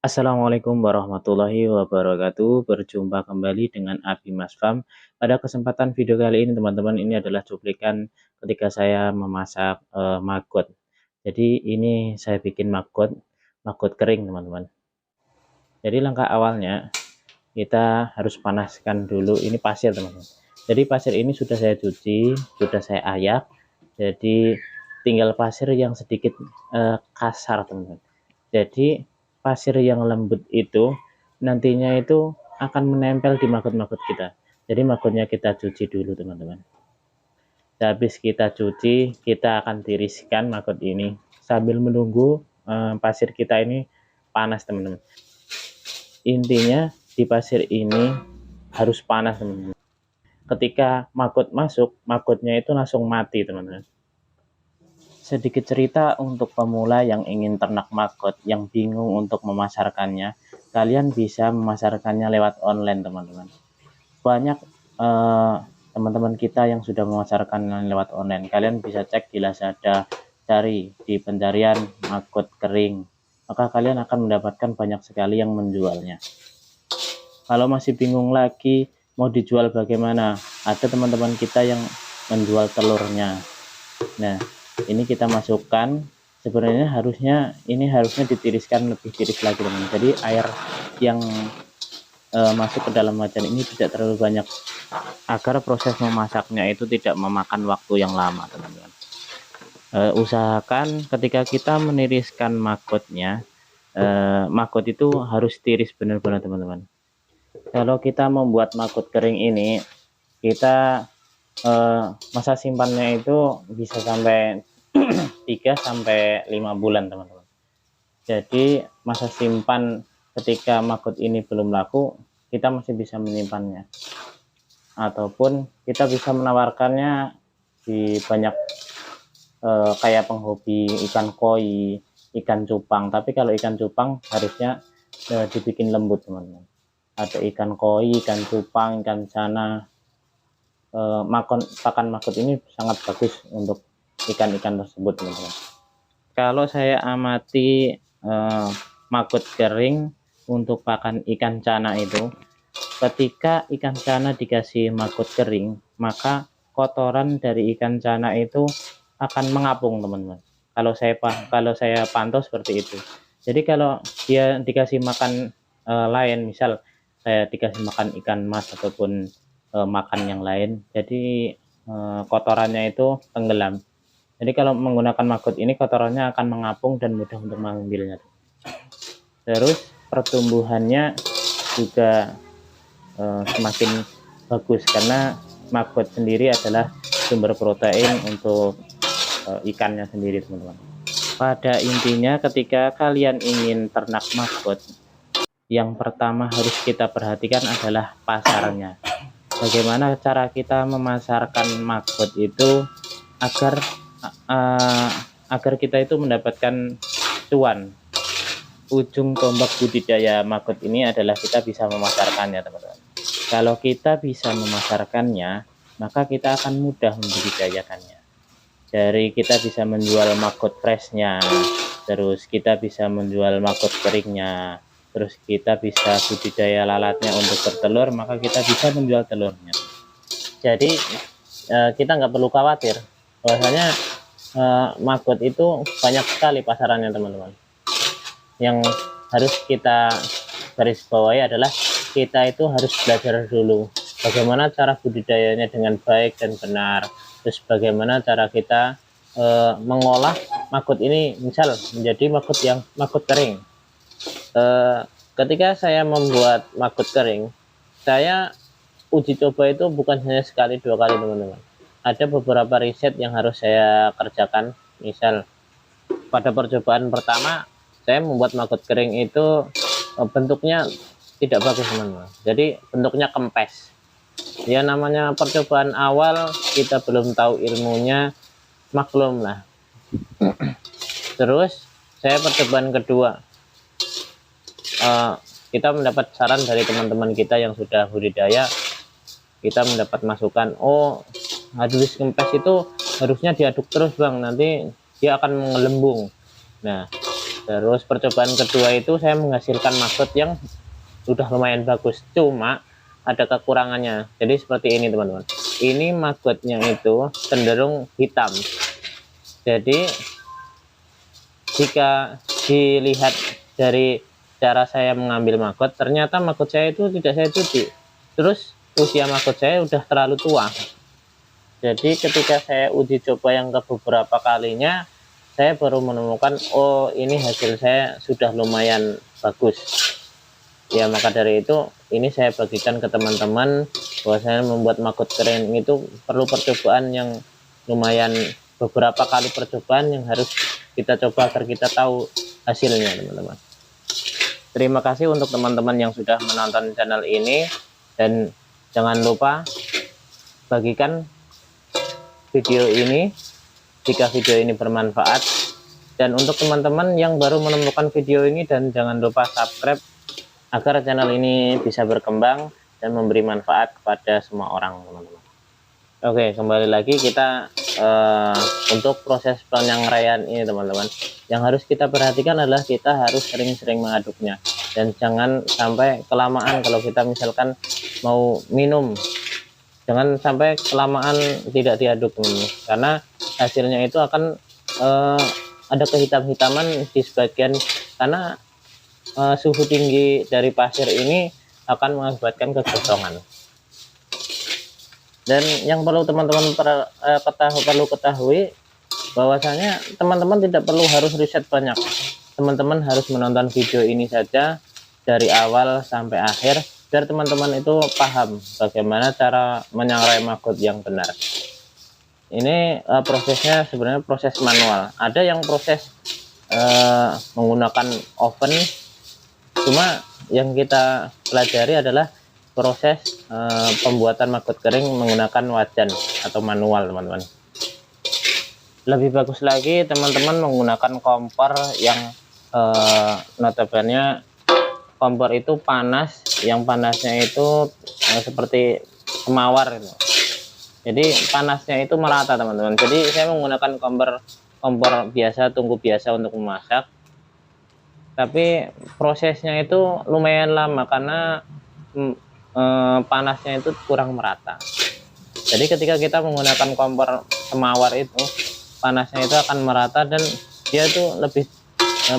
Assalamualaikum warahmatullahi wabarakatuh. Berjumpa kembali dengan Abi Mas Fam. Pada kesempatan video kali ini teman-teman, ini adalah cuplikan ketika saya memasak maggot. Jadi ini saya bikin maggot kering teman-teman. Jadi langkah awalnya kita harus panaskan dulu ini pasir teman-teman. Jadi pasir ini sudah saya cuci, sudah saya ayak. Jadi tinggal pasir yang sedikit kasar teman-teman. Jadi pasir yang lembut itu nantinya itu akan menempel di maggot-maggot kita. Jadi maggotnya kita cuci dulu teman-teman. Habis kita cuci, kita akan tiriskan maggot ini sambil menunggu pasir kita ini panas teman-teman. Intinya di pasir ini harus panas teman-teman. Ketika maggot masuk, maggotnya itu langsung mati teman-teman. Sedikit cerita untuk pemula yang ingin ternak maggot, yang bingung untuk memasarkannya, kalian bisa memasarkannya lewat online teman-teman. Banyak teman-teman kita yang sudah memasarkannya lewat online. Kalian bisa cek di Lazada, cari di pencarian maggot kering, maka kalian akan mendapatkan banyak sekali yang menjualnya. Kalau masih bingung lagi mau dijual bagaimana, ada teman-teman kita yang menjual telurnya. Nah, ini kita masukkan, sebenarnya harusnya ditiriskan lebih tiris lagi teman. Jadi air yang masuk ke dalam wajan ini tidak terlalu banyak agar proses memasaknya itu tidak memakan waktu yang lama teman-teman. Usahakan ketika kita meniriskan maggotnya, maggot itu harus tiris benar-benar teman-teman. Kalau kita membuat maggot kering ini, kita masa simpannya itu bisa sampai 3-5 bulan teman-teman. Jadi masa simpan ketika maggot ini belum laku, kita masih bisa menyimpannya, ataupun kita bisa menawarkannya di banyak kayak penghobi ikan koi, ikan cupang. Tapi kalau ikan cupang harusnya dibikin lembut teman-teman. Ada ikan koi, ikan cupang, ikan cana. Pakan maggot ini sangat bagus untuk ikan-ikan tersebut teman-teman. Kalau saya amati maggot kering untuk pakan ikan cana itu, ketika ikan cana dikasih maggot kering, maka kotoran dari ikan cana itu akan mengapung teman-teman. Kalau saya pantau seperti itu. Jadi kalau dia dikasih makan lain, misal saya dikasih makan ikan mas ataupun makan yang lain, jadi kotorannya itu tenggelam. Jadi kalau menggunakan maggot ini, kotorannya akan mengapung dan mudah untuk mengambilnya. Terus pertumbuhannya juga semakin bagus karena maggot sendiri adalah sumber protein untuk ikannya sendiri teman-teman. Pada intinya ketika kalian ingin ternak maggot, yang pertama harus kita perhatikan adalah pasarnya. Bagaimana cara kita memasarkan maggot itu agar kita itu mendapatkan cuan. Ujung tombak budidaya maggot ini adalah kita bisa memasarkannya teman-teman. Kalau kita bisa memasarkannya, maka kita akan mudah membudidayakannya. Dari kita bisa menjual maggot freshnya, terus kita bisa menjual maggot keringnya, terus kita bisa budidaya lalatnya untuk bertelur, maka kita bisa menjual telurnya. Jadi kita nggak perlu khawatir bahwasanya maggot itu banyak sekali pasarannya teman-teman. Yang harus kita garis bawahi adalah kita itu harus belajar dulu bagaimana cara budidayanya dengan baik dan benar, terus bagaimana cara kita mengolah maggot ini misal menjadi maggot kering. Ketika saya membuat maggot kering, saya uji coba itu bukan hanya sekali 2 kali teman-teman. Ada beberapa riset yang harus saya kerjakan. Misal pada percobaan pertama saya membuat maggot kering itu bentuknya tidak bagus teman-teman. Jadi bentuknya kempes. Ya namanya percobaan awal, kita belum tahu ilmunya, maklum lah. Terus saya percobaan kedua, kita mendapat saran dari teman-teman kita yang sudah budidaya. Kita mendapat masukan, oh hadis kempes itu harusnya diaduk terus bang, nanti dia akan menggelembung. Nah Terus percobaan kedua itu saya menghasilkan maggot yang sudah lumayan bagus, cuma ada kekurangannya. Jadi seperti ini teman-teman, ini maggotnya itu cenderung hitam. Jadi jika dilihat dari cara saya mengambil maggot, ternyata maggot saya itu tidak saya cuci. Terus usia maggot saya udah terlalu tua. Jadi ketika saya uji coba yang ke beberapa kalinya, saya baru menemukan, oh ini hasil saya sudah lumayan bagus. Ya maka dari itu ini saya bagikan ke teman-teman bahwa saya membuat maggot kering itu perlu percobaan yang lumayan, beberapa kali percobaan yang harus kita coba agar kita tahu hasilnya teman-teman. Terima kasih untuk teman-teman yang sudah menonton channel ini, dan jangan lupa bagikan video ini jika video ini bermanfaat. Dan untuk teman-teman yang baru menemukan video ini, dan jangan lupa subscribe agar channel ini bisa berkembang dan memberi manfaat kepada semua orang teman-teman. Oke, kembali lagi kita untuk proses penyangraian ini teman-teman, yang harus kita perhatikan adalah kita harus sering-sering mengaduknya, dan jangan sampai kelamaan. Kalau kita misalkan mau minum, jangan sampai kelamaan tidak diaduk teman-teman, karena hasilnya itu akan ada kehitam-hitaman di sebagian, karena suhu tinggi dari pasir ini akan mengakibatkan kegosongan. Dan yang perlu teman-teman perlu ketahui bahwasanya teman-teman tidak perlu harus riset banyak. Teman-teman harus menonton video ini saja dari awal sampai akhir, biar teman-teman itu paham bagaimana cara menyangrai maggot yang benar. Ini prosesnya sebenarnya proses manual. Ada yang proses menggunakan oven, cuma yang kita pelajari adalah proses pembuatan maggot kering menggunakan wajan atau manual teman-teman. Lebih bagus lagi teman-teman menggunakan kompor yang notabene kompor itu panas, yang panasnya itu seperti semawar itu. Jadi panasnya itu merata teman-teman. Jadi saya menggunakan kompor biasa, tungku biasa untuk memasak, tapi prosesnya itu lumayan lama karena panasnya itu kurang merata. Jadi ketika kita menggunakan kompor semawar itu, panasnya itu akan merata, dan dia tuh lebih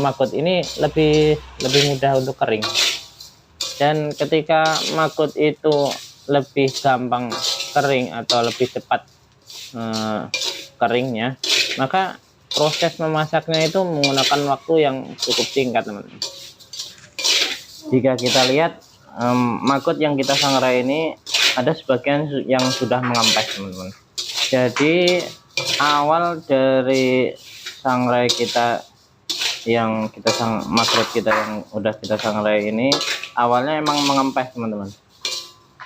maggot ini lebih mudah untuk kering. Dan ketika maggot itu lebih gampang kering atau lebih cepat keringnya, maka proses memasaknya itu menggunakan waktu yang cukup singkat teman-teman. Jika kita lihat maggot yang kita sangrai ini ada sebagian yang sudah mengampes teman-teman. Jadi awal dari sangrai kita yang maggot kita yang udah kita sangrai ini awalnya emang mengampes teman-teman.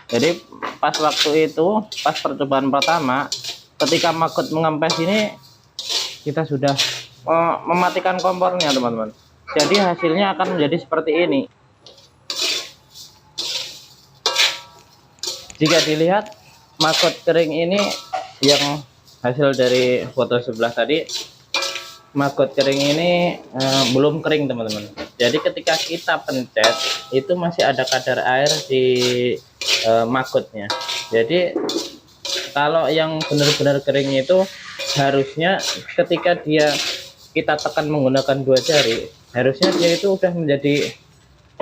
Jadi pas waktu itu, pas percobaan pertama, ketika maggot mengampes ini kita sudah mematikan kompornya teman-teman. Jadi hasilnya akan menjadi seperti ini. Jika dilihat maggot kering ini yang hasil dari foto sebelah tadi, maggot kering ini belum kering teman-teman. Jadi ketika kita pencet itu masih ada kadar air di maggotnya. Jadi kalau yang benar-benar kering itu harusnya ketika kita tekan menggunakan 2 jari, harusnya dia itu udah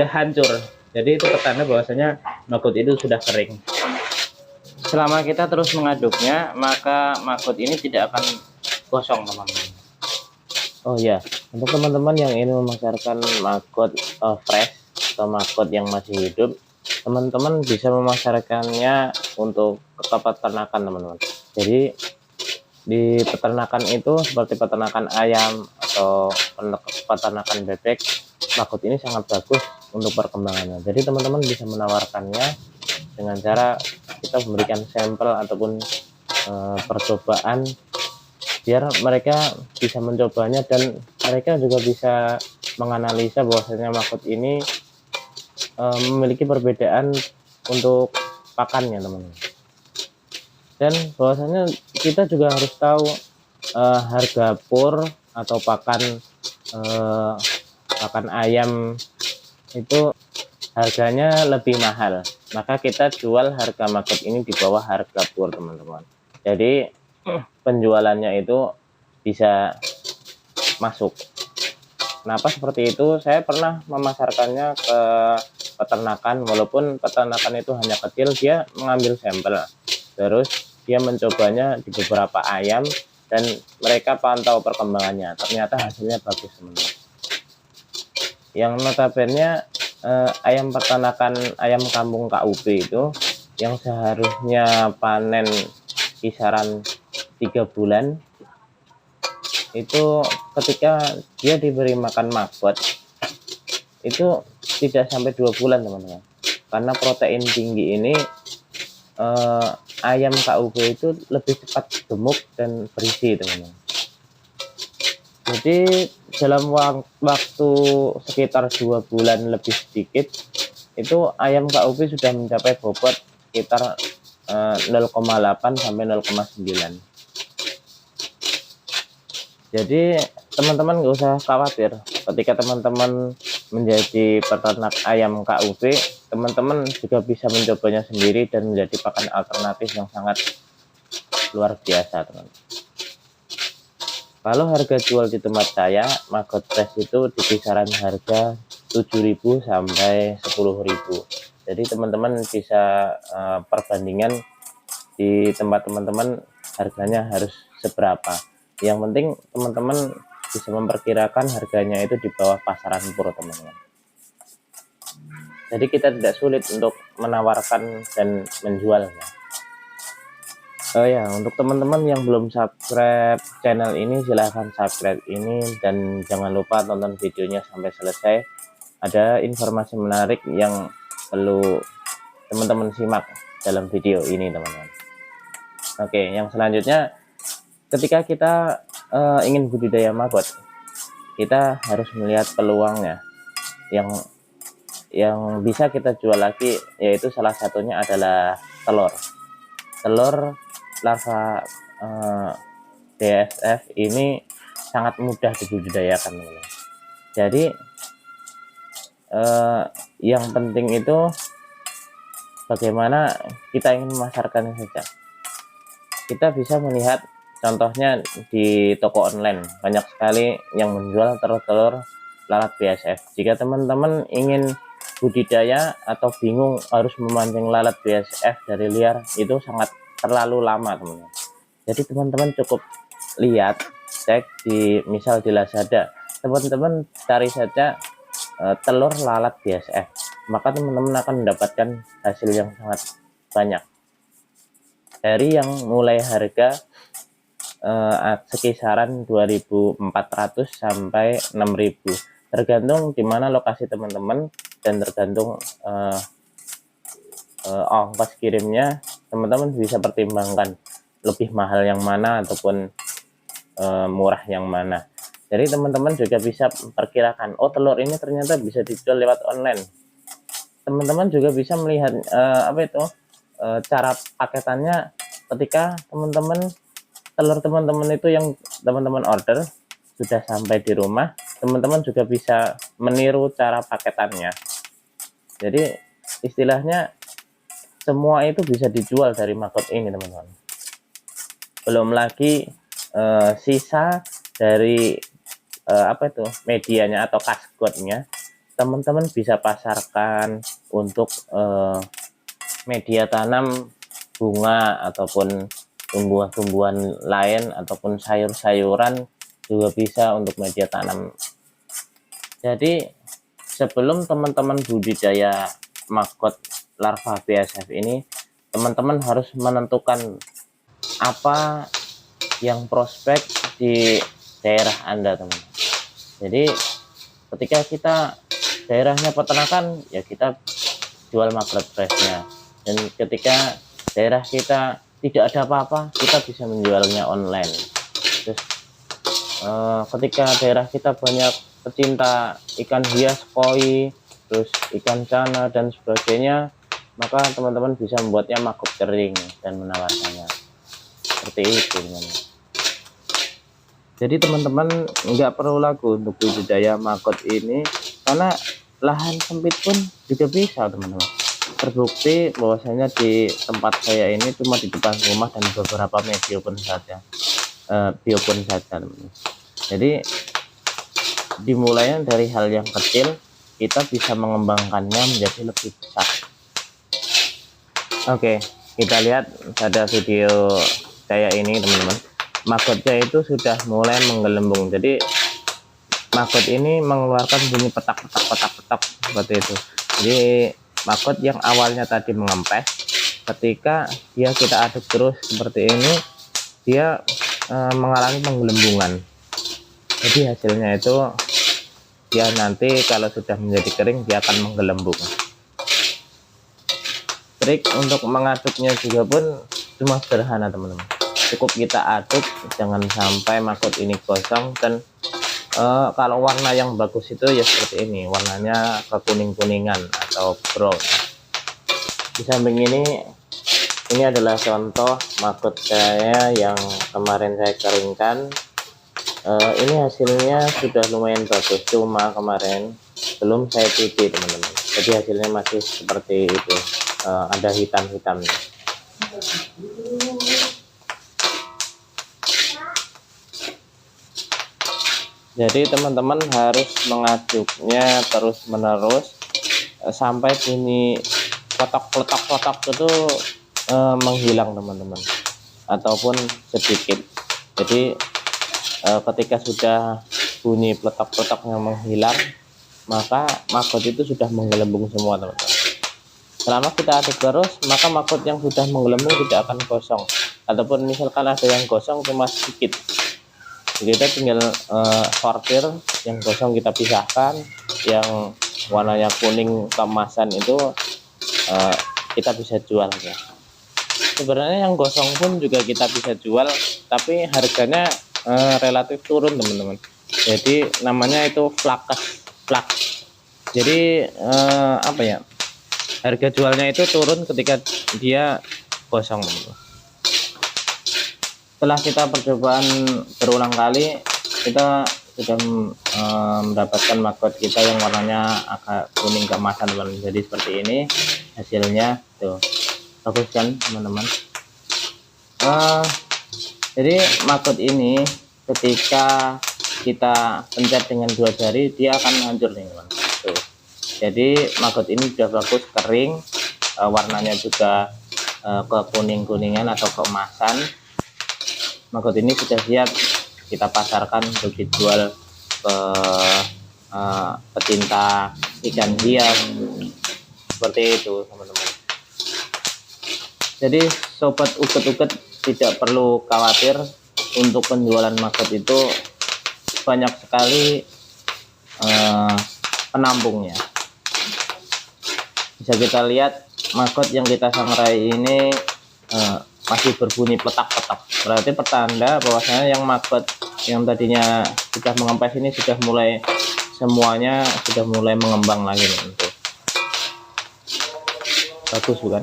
hancur. Jadi itu pertanda bahwasanya maggot itu sudah kering. Selama kita terus mengaduknya, maka maggot ini tidak akan gosong teman-teman. Oh ya, untuk teman-teman yang ingin memasarkan maggot fresh atau maggot yang masih hidup, teman-teman bisa memasarkannya untuk ke peternakan teman-teman. Jadi di peternakan itu seperti peternakan ayam atau peternakan bebek, maggot ini sangat bagus untuk perkembangannya. Jadi teman-teman bisa menawarkannya dengan cara kita memberikan sampel ataupun percobaan, biar mereka bisa mencobanya dan mereka juga bisa menganalisa bahwasanya maggot ini memiliki perbedaan untuk pakannya teman-teman. Dan bahwasanya kita juga harus tahu harga pur atau pakan pakan ayam itu harganya lebih mahal, maka kita jual harga maggot ini di bawah harga pur, teman-teman. Jadi penjualannya itu bisa masuk. Kenapa seperti itu? Saya pernah memasarkannya ke peternakan, walaupun peternakan itu hanya kecil, dia mengambil sampel, terus dia mencobanya di beberapa ayam, dan mereka pantau perkembangannya. Ternyata hasilnya bagus, teman-teman. Yang notabene ayam peternakan ayam kampung KUP itu yang seharusnya panen kisaran 3 bulan, itu ketika dia diberi makan maggot itu tidak sampai 2 bulan, teman-teman. Karena protein tinggi ini ayam KUP itu lebih cepat gemuk dan berisi, teman-teman. Jadi dalam waktu sekitar 2 bulan lebih sedikit, itu ayam KUP sudah mencapai bobot sekitar 0,8 sampai 0,9. Jadi teman-teman nggak usah khawatir ketika teman-teman menjadi peternak ayam KUP, teman-teman juga bisa mencobanya sendiri dan menjadi pakan alternatif yang sangat luar biasa, teman. Kalau harga jual di tempat saya, maggot fresh itu di kisaran harga 7.000 sampai 10.000. Jadi teman-teman bisa perbandingan di tempat teman-teman harganya harus seberapa. Yang penting teman-teman bisa memperkirakan harganya itu di bawah pasaran pur, teman-teman. Jadi kita tidak sulit untuk menawarkan dan menjualnya. Oh ya, untuk teman-teman yang belum subscribe channel ini, silahkan subscribe ini dan jangan lupa tonton videonya sampai selesai. Ada informasi menarik yang perlu teman-teman simak dalam video ini, teman-teman. Oke, yang selanjutnya, ketika kita ingin budidaya maggot, kita harus melihat peluangnya. Yang bisa kita jual lagi, yaitu salah satunya adalah telur larva BASF ini sangat mudah dibudidayakan, teman-teman. Jadi yang penting itu bagaimana kita ingin memasarkannya saja. Kita bisa melihat contohnya di toko online, banyak sekali yang menjual telur-telur lalat BASF. Jika teman-teman ingin budidaya atau bingung harus memancing lalat BASF dari liar, itu sangat terlalu lama, teman-teman. Jadi teman-teman cukup lihat, cek di misal di Lazada, teman-teman cari saja telur lalat BASF, maka teman-teman akan mendapatkan hasil yang sangat banyak. Dari yang mulai harga sekisaran 2.400 sampai 6.000, tergantung di mana lokasi teman-teman dan tergantung ongkos kirimnya. Teman-teman bisa pertimbangkan lebih mahal yang mana ataupun murah yang mana. Jadi teman-teman juga bisa perkirakan, oh telur ini ternyata bisa dijual lewat online. Teman-teman juga bisa melihat cara paketannya. Ketika telur teman-teman itu yang teman-teman order sudah sampai di rumah, teman-teman juga bisa meniru cara paketannya. Jadi istilahnya semua itu bisa dijual dari maggot ini, teman-teman. Belum lagi sisa dari medianya atau kaskotnya, teman-teman bisa pasarkan untuk media tanam bunga ataupun tumbuhan-tumbuhan lain ataupun sayur-sayuran juga bisa untuk media tanam. Jadi sebelum teman-teman budidaya maggot larva BASF ini, teman-teman harus menentukan apa yang prospek di daerah Anda, teman. Jadi ketika kita daerahnya peternakan, ya kita jual maggot freshnya, dan ketika daerah kita tidak ada apa-apa, kita bisa menjualnya online. Terus ketika daerah kita banyak pecinta ikan hias, koi, terus ikan cana dan sebagainya, maka teman-teman bisa membuatnya maggot kering dan menawarkannya seperti itu, teman-teman. Jadi teman-teman nggak perlu lagu untuk budidaya maggot ini, karena lahan sempit pun juga bisa teman-teman. Terbukti bahwasanya di tempat saya ini cuma di depan rumah dan beberapa media pun saja, biopon saja teman-teman. Jadi dimulainya dari hal yang kecil, kita bisa mengembangkannya menjadi lebih besar. Oke, kita lihat pada video saya ini teman-teman. Maggotnya itu sudah mulai menggelembung. Jadi maggot ini mengeluarkan bunyi petak-petak seperti itu. Jadi maggot yang awalnya tadi mengempes, ketika kita aduk terus seperti ini, dia mengalami penggelembungan. Jadi hasilnya itu dia nanti kalau sudah menjadi kering, dia akan menggelembung. Trik untuk mengaduknya juga pun cuma sederhana teman-teman. Cukup kita aduk, jangan sampai maggot ini gosong. Dan kalau warna yang bagus itu ya seperti ini, warnanya kekuning-kuningan atau brown. Di samping ini adalah contoh maggot saya yang kemarin saya keringkan. Ini hasilnya sudah lumayan bagus, cuma kemarin belum saya cuci teman-teman, jadi hasilnya masih seperti itu, ada hitam-hitamnya. Jadi teman-teman harus mengaduknya terus menerus sampai bunyi kotak-kotak itu menghilang teman-teman, ataupun sedikit. Jadi ketika sudah bunyi peletak-peletaknya menghilang, maka maggot itu sudah menggelembung semua teman-teman. Selama kita aduk terus, maka maggot yang sudah menggelembung tidak akan kosong, ataupun misalkan ada yang kosong cuma sedikit, kita tinggal sortir, yang kosong kita pisahkan, yang warnanya kuning keemasan itu kita bisa jual ya. Sebenarnya yang gosong pun juga kita bisa jual, tapi harganya relatif turun teman-teman. Jadi namanya itu flak. Jadi apa ya, harga jualnya itu turun ketika dia gosong teman-teman. Setelah kita percobaan berulang kali, kita sudah mendapatkan maggot kita yang warnanya agak kuning keemasan teman-teman. Jadi seperti ini hasilnya tuh, bagus kan teman-teman. Jadi maggot ini ketika kita pencet dengan 2 jari, dia akan hancur nih teman. Tuh. Jadi maggot ini sudah bagus kering, warnanya juga kekuning-kuningan atau keemasan. Maggot ini sudah siap kita pasarkan untuk dijual ke pecinta ikan hias seperti itu teman-teman. Jadi sobat uget-uget tidak perlu khawatir, untuk penjualan maggot itu banyak sekali penampungnya. Bisa kita lihat maggot yang kita sangrai ini masih berbunyi petak-petak, berarti pertanda bahwasanya yang maggot yang tadinya sudah mengempes ini sudah mulai semuanya sudah mulai mengembang lagi nih. Untuk bagus bukan?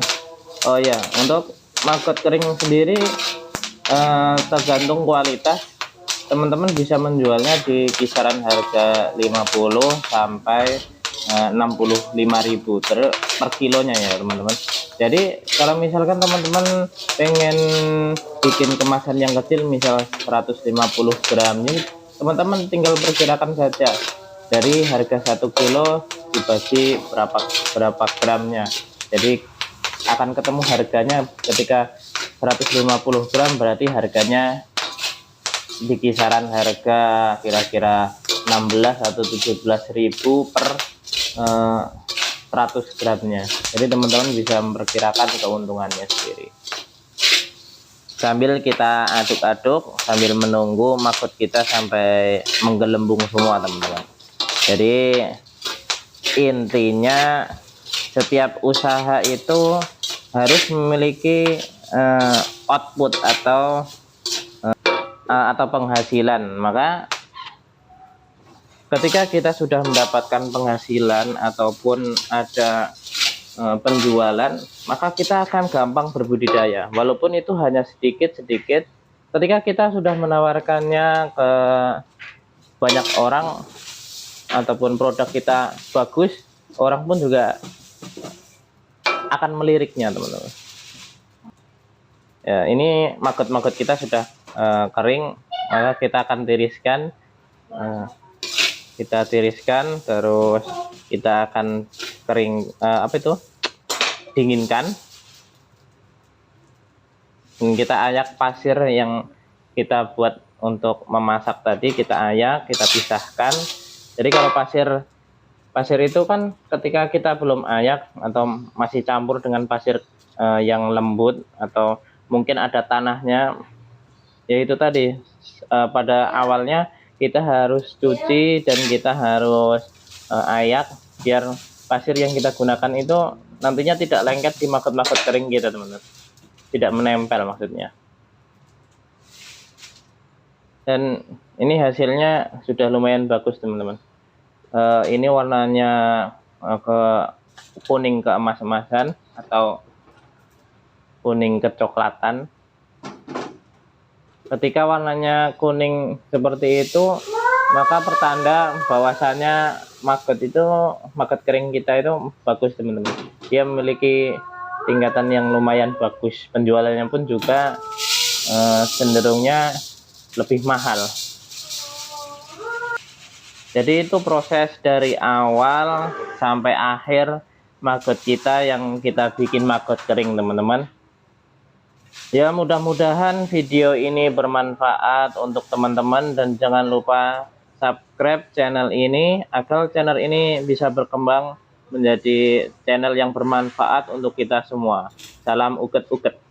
Oh ya, untuk maggot kering sendiri tergantung kualitas, teman-teman bisa menjualnya di kisaran harga 50 sampai 65.000 per kilonya ya teman-teman. Jadi kalau misalkan teman-teman pengen bikin kemasan yang kecil, misal 150 gramnya, teman-teman tinggal perkirakan saja dari harga 1 kilo dibagi berapa gramnya. Jadi akan ketemu harganya. Ketika 150 gram berarti harganya di kisaran harga kira-kira 16 atau 17.000 per 100 gramnya. Jadi teman-teman bisa memperkirakan keuntungannya sendiri. Sambil kita aduk-aduk, sambil menunggu maggot kita sampai menggelembung semua teman-teman. Jadi intinya setiap usaha itu harus memiliki output atau penghasilan. Maka ketika kita sudah mendapatkan penghasilan ataupun ada penjualan, maka kita akan gampang berbudidaya, walaupun itu hanya sedikit-sedikit, ketika kita sudah menawarkannya ke banyak orang ataupun produk kita bagus, orang pun juga akan meliriknya, teman-teman. Ya, ini maggot-maggot kita sudah kering, maka kita akan tiriskan. Kita tiriskan, terus kita akan dinginkan. Dan kita ayak pasir yang kita buat untuk memasak tadi, kita ayak, kita pisahkan. Jadi kalau pasir itu kan ketika kita belum ayak atau masih campur dengan pasir yang lembut atau mungkin ada tanahnya, yaitu tadi pada awalnya kita harus cuci dan kita harus ayak biar pasir yang kita gunakan itu nantinya tidak lengket di maggot-maggot kering kita, teman-teman. Tidak menempel maksudnya. Dan ini hasilnya sudah lumayan bagus, teman-teman. Ini warnanya ke kuning keemas-emasan atau kuning kecoklatan. Ketika warnanya kuning seperti itu, maka pertanda bahwasannya maggot kering kita itu bagus, teman-teman. Dia memiliki tingkatan yang lumayan bagus, penjualannya pun juga cenderungnya lebih mahal. Jadi itu proses dari awal sampai akhir maggot kita yang kita bikin maggot kering, teman-teman. Ya, mudah-mudahan video ini bermanfaat untuk teman-teman, dan jangan lupa subscribe channel ini agar channel ini bisa berkembang menjadi channel yang bermanfaat untuk kita semua. Salam uget-uget.